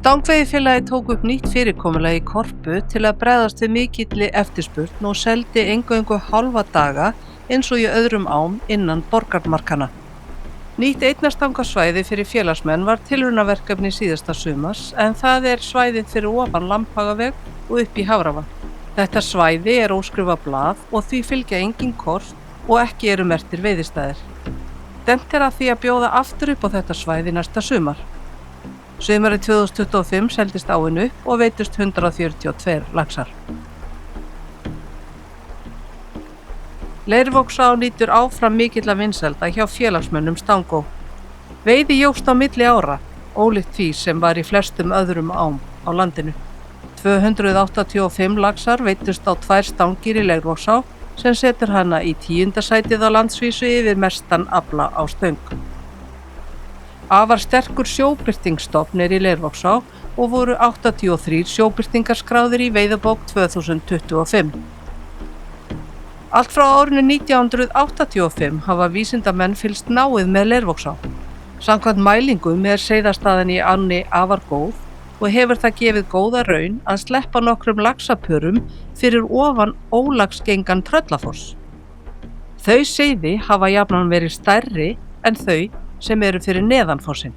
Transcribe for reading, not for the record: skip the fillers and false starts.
Stangveiðifélagið tók upp nýtt fyrirkomulag í Korpu til að bregðast við mikilli eftirspurn og seldi eingöngu hálfa daga eins og í öðrum ám innan borgarmarkanna. Nýtt einnarstangasvæði fyrir félagsmenn var tilraunaverkefni síðasta sumars en það er svæðið fyrir ofan Lambhagaveg og upp í Hafravatn. Þetta svæði er óskrifað blað og því fylgja engin kort og ekki eru merktir veiðistæðir. Stefnt er að því að bjóða aftur upp á þetta svæði næsta sumar. Sumarið 2025 seldist áin upp og veitust 142 laxar. Leirvogsá nýtur áfram mikilla vinsælda hjá félagsmönnum Stangó. Veiði jókst á milli ára, ólíkt því sem var í flestum öðrum ám á landinu. 285 laxar veitust á 2 stangir í Leirvogsá sem setur hana í 10. sætið á landsvísu yfir mestan afla á stöng. Afar sterkur sjóbirtingsstofn er í Leirvogsá og voru 83 sjóbirtingar skráðir í veiðibók 2025. Allt frá árinu 1985 hafa vísindamenn fylgst náið með Leirvogsá. Samkvæmt mælingum er seiðastaðan í ánni afar góð og hefur það gefið góða raun að sleppa nokkrum laxapörum fyrir ofan ólagsgengan Tröllafoss. Þau seiði hafa jafnan verið stærri en þau sem eru fyrir neðan fossinn.